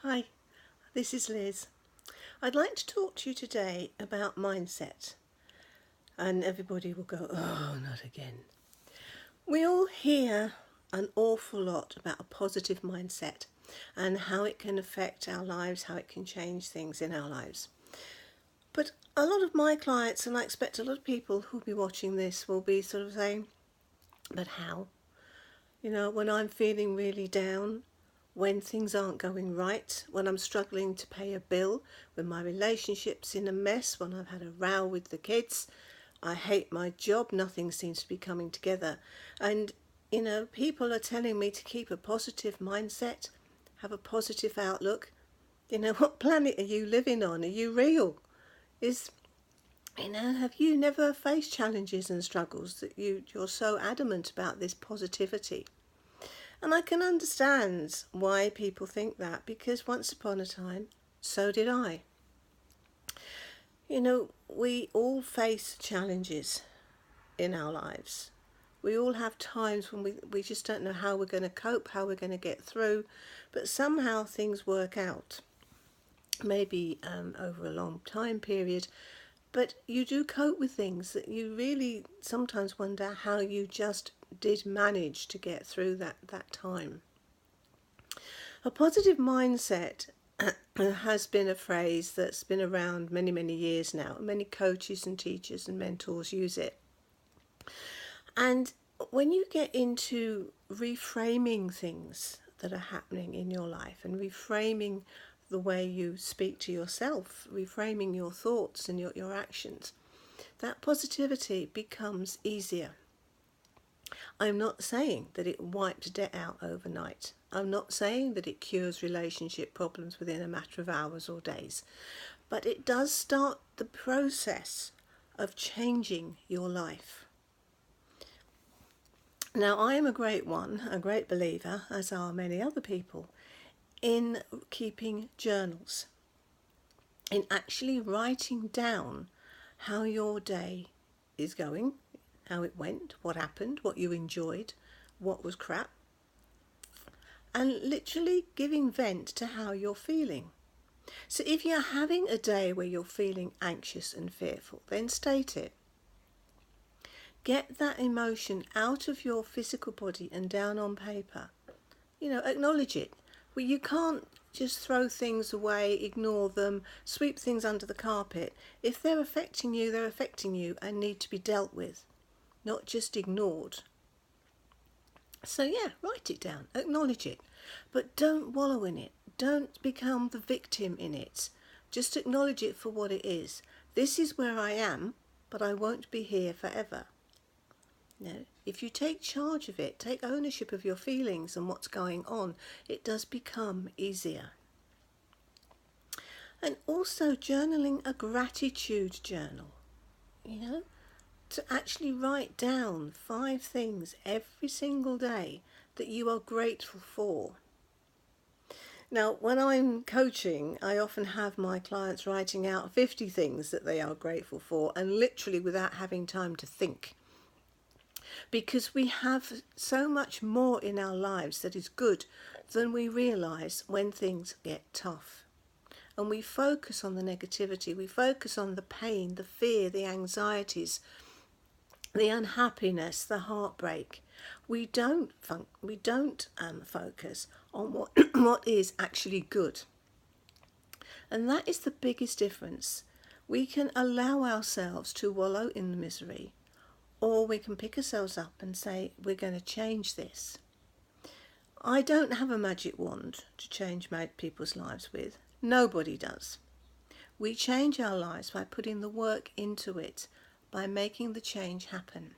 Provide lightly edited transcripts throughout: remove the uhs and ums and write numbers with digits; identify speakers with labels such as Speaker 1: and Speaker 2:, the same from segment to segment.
Speaker 1: Hi, this is Liz. I'd like to talk to you today about mindset. And everybody will go, oh, not again. We all hear an awful lot about a positive mindset and how it can affect our lives, how it can change things in our lives. But a lot of my clients, and I expect a lot of people who'll be watching this, will be sort of saying, but how? When I'm feeling really down, when things aren't going right, when I'm struggling to pay a bill, when my relationship's in a mess, when I've had a row with the kids, I hate my job, nothing seems to be coming together. And, people are telling me to keep a positive mindset, have a positive outlook. What planet are you living on? Are you real? Have you never faced challenges and struggles that you're so adamant about this positivity? And I can understand why people think that, because once upon a time, so did I. We all face challenges in our lives. We all have times when we just don't know how we're going to cope, how we're going to get through, but somehow things work out. Maybe over a long time period, but you do cope with things that you really sometimes wonder how you just did manage to get through that time. A positive mindset has been a phrase that's been around many, many years now. Many coaches and teachers and mentors use it. And when you get into reframing things that are happening in your life and reframing the way you speak to yourself, reframing your thoughts and your actions, that positivity becomes easier. I'm not saying that it wipes debt out overnight. I'm not saying that it cures relationship problems within a matter of hours or days. But it does start the process of changing your life. Now, I am a great believer, as are many other people, in keeping journals, in actually writing down how your day is going, how it went, what happened, what you enjoyed, what was crap, and literally giving vent to how you're feeling. So if you're having a day where you're feeling anxious and fearful, then state it. Get that emotion out of your physical body and down on paper. Acknowledge it. Well, you can't just throw things away, ignore them, sweep things under the carpet. If they're affecting you, they're affecting you and need to be dealt with, not just ignored. So write it down, acknowledge it, but don't wallow in it. Don't become the victim in it. Just acknowledge it for what it is. This is where I am, but I won't be here forever. If you take charge of it, take ownership of your feelings and what's going on, it does become easier. And also journaling a gratitude journal, to actually write down 5 things every single day that you are grateful for. Now, when I'm coaching, I often have my clients writing out 50 things that they are grateful for, and literally without having time to think. Because we have so much more in our lives that is good than we realise when things get tough. And we focus on the negativity, we focus on the pain, the fear, the anxieties, the unhappiness, the heartbreak. We don't focus on what is actually good. And that is the biggest difference. We can allow ourselves to wallow in the misery, or we can pick ourselves up and say, we're going to change this. I don't have a magic wand to change people's lives with. Nobody does. We change our lives by putting the work into it, by making the change happen,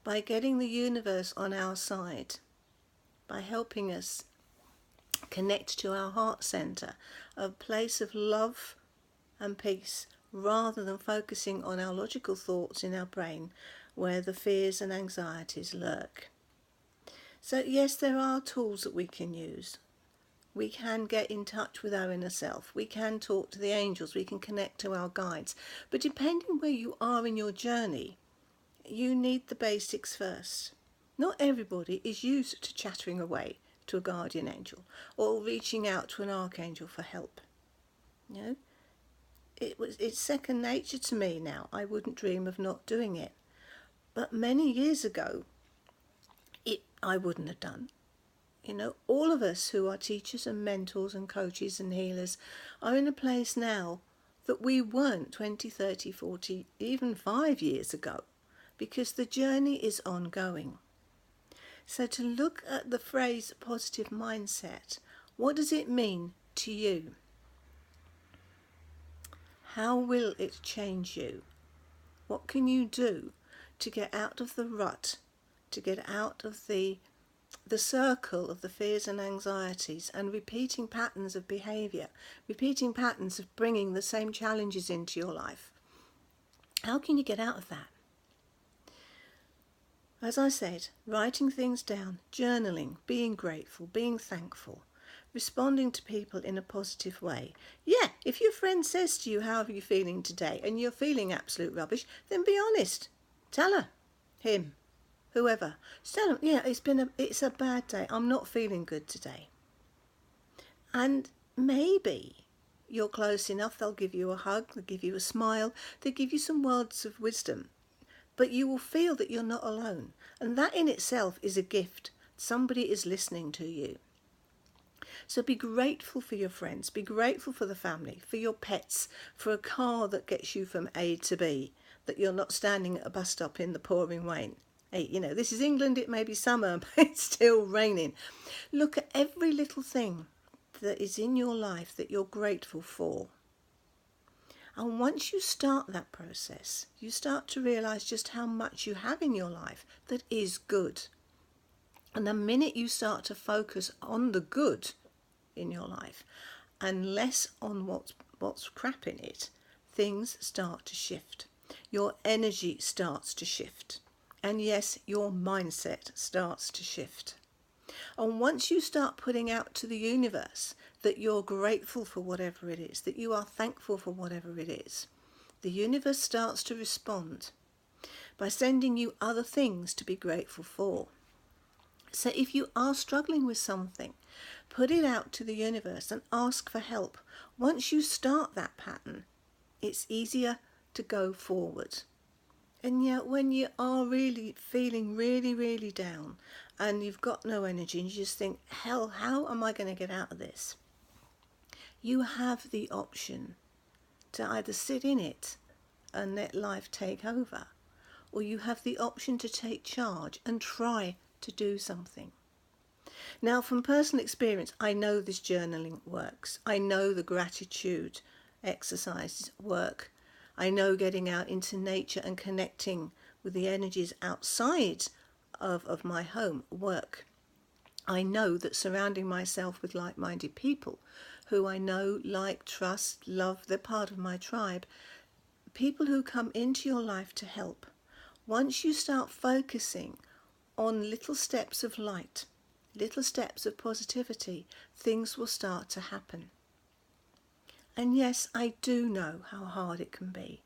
Speaker 1: by getting the universe on our side, by helping us connect to our heart centre, a place of love and peace, rather than focusing on our logical thoughts in our brain where the fears and anxieties lurk. So yes, there are tools that we can use. We can get in touch with our inner self. We can talk to the angels. We can connect to our guides. But depending where you are in your journey, you need the basics first. Not everybody is used to chattering away, to a guardian angel, or reaching out to an archangel for help. You know, it's second nature to me now. I wouldn't dream of not doing it. But many years ago, I wouldn't have done. You know, all of us who are teachers and mentors and coaches and healers are in a place now that we weren't 20, 30, 40, even 5 years ago, because the journey is ongoing. So to look at the phrase positive mindset, what does it mean to you? How will it change you? What can you do to get out of the rut, to get out of the circle of the fears and anxieties and repeating patterns of behaviour, repeating patterns of bringing the same challenges into your life? How can you get out of that? As I said, writing things down, journaling, being grateful, being thankful, responding to people in a positive way. Yeah, if your friend says to you, how are you feeling today? And you're feeling absolute rubbish, then be honest. Tell her, him, whoever. Tell them, yeah, it's a bad day. I'm not feeling good today. And maybe you're close enough, they'll give you a hug, they'll give you a smile, they'll give you some words of wisdom. But you will feel that you're not alone. And that in itself is a gift. Somebody is listening to you. So be grateful for your friends, be grateful for the family, for your pets, for a car that gets you from A to B, that you're not standing at a bus stop in the pouring rain. Hey, you know, this is England, it may be summer, but it's still raining. Look at every little thing that is in your life that you're grateful for. And once you start that process, you start to realise just how much you have in your life that is good. And the minute you start to focus on the good in your life and less on what's crap in it, things start to shift. Your energy starts to shift. And yes, your mindset starts to shift. And once you start putting out to the universe that you're grateful for whatever it is, that you are thankful for whatever it is, the universe starts to respond by sending you other things to be grateful for. So if you are struggling with something, put it out to the universe and ask for help. Once you start that pattern, it's easier to go forward. And yet when you are really feeling really, really down and you've got no energy and you just think, hell, how am I going to get out of this? You have the option to either sit in it and let life take over, or you have the option to take charge and try to do something. Now, from personal experience, I know this journaling works. I know the gratitude exercises work. I know getting out into nature and connecting with the energies outside of my home work. I know that surrounding myself with like-minded people who I know, like, trust, love, they're part of my tribe, people who come into your life to help. Once you start focusing on little steps of light, little steps of positivity, things will start to happen. And yes, I do know how hard it can be.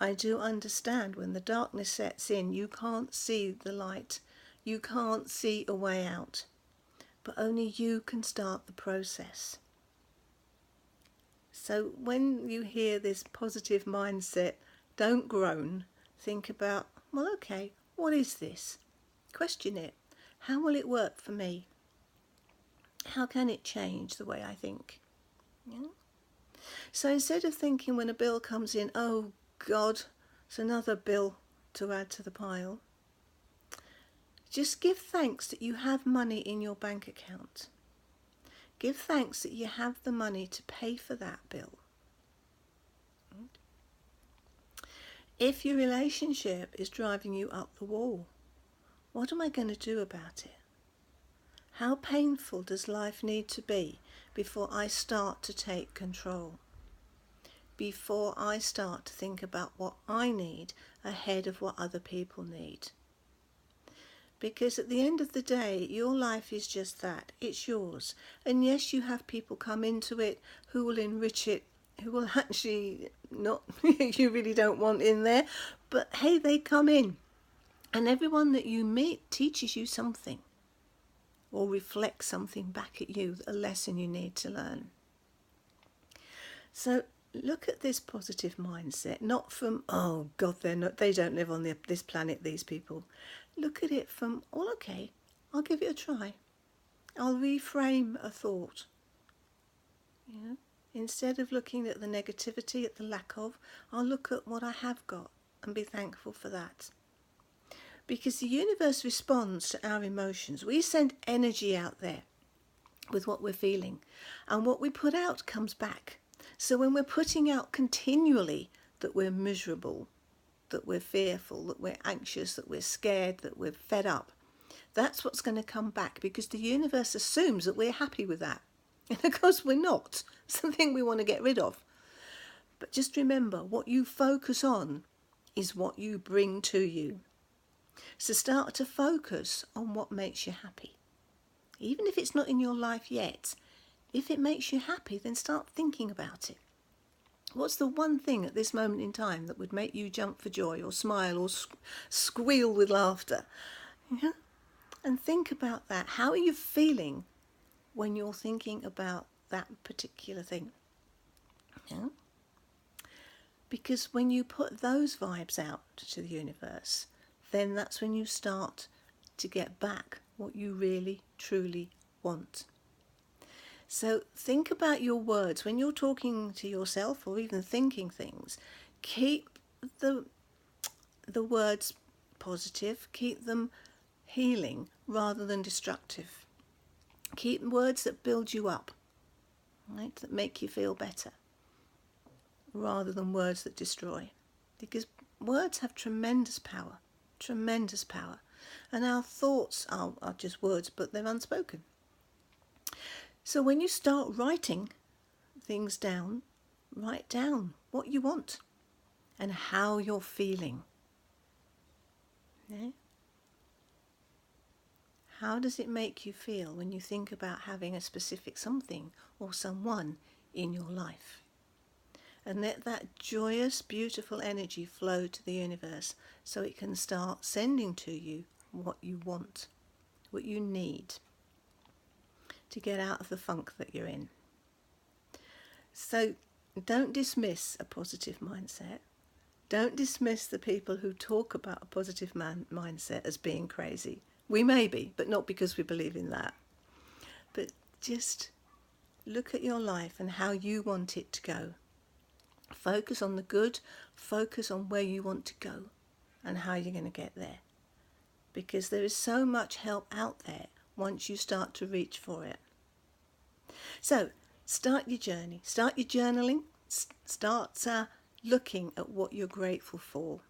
Speaker 1: I do understand when the darkness sets in, you can't see the light. You can't see a way out. But only you can start the process. So when you hear this positive mindset, don't groan. Think about, well, okay, what is this? Question it. How will it work for me? How can it change the way I think? Yeah? So instead of thinking when a bill comes in, oh God, it's another bill to add to the pile, just give thanks that you have money in your bank account. Give thanks that you have the money to pay for that bill. If your relationship is driving you up the wall, what am I going to do about it? How painful does life need to be before I start to take control? Before I start to think about what I need ahead of what other people need? Because at the end of the day, your life is just that. It's yours. And yes, you have people come into it who will enrich it, who will actually not, you really don't want in there. But hey, they come in. And everyone that you meet teaches you something. or reflect something back at you, a lesson you need to learn. So look at this positive mindset, not from, oh God, they don't live on this planet, these people. Look at it from, well, okay, I'll give it a try. I'll reframe a thought. Instead of looking at the negativity, at the lack of, I'll look at what I have got and be thankful for that. Because the universe responds to our emotions. We send energy out there with what we're feeling, and what we put out comes back. So when we're putting out continually that we're miserable, that we're fearful, that we're anxious, that we're scared, that we're fed up, that's what's going to come back, because the universe assumes that we're happy with that. And of course we're not. Something we want to get rid of. But just remember, what you focus on is what you bring to you. So start to focus on what makes you happy. Even if it's not in your life yet, if it makes you happy, then start thinking about it. What's the one thing at this moment in time that would make you jump for joy or smile or squeal with laughter? Yeah? And think about that. How are you feeling when you're thinking about that particular thing? Yeah? Because when you put those vibes out to the universe, then that's when you start to get back what you really, truly want. So think about your words. When you're talking to yourself or even thinking things, keep the words positive, keep them healing rather than destructive. Keep words that build you up, right? That make you feel better, rather than words that destroy. Because words have tremendous power. And our thoughts are just words, but they're unspoken. So when you start writing things down, write down what you want and how you're feeling. Yeah? How does it make you feel when you think about having a specific something or someone in your life? And let that joyous, beautiful energy flow to the universe so it can start sending to you what you want, what you need to get out of the funk that you're in. So don't dismiss a positive mindset. Don't dismiss the people who talk about a positive mindset as being crazy. We may be, but not because we believe in that. But just look at your life and how you want it to go. Focus on the good, focus on where you want to go and how you're going to get there. Because there is so much help out there once you start to reach for it. So start your journey, start your journaling, start looking at what you're grateful for,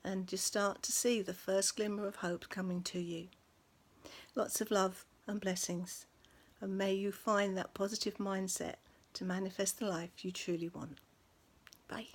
Speaker 1: and just start to see the first glimmer of hope coming to you. Lots of love and blessings, and may you find that positive mindset to manifest the life you truly want. Bye.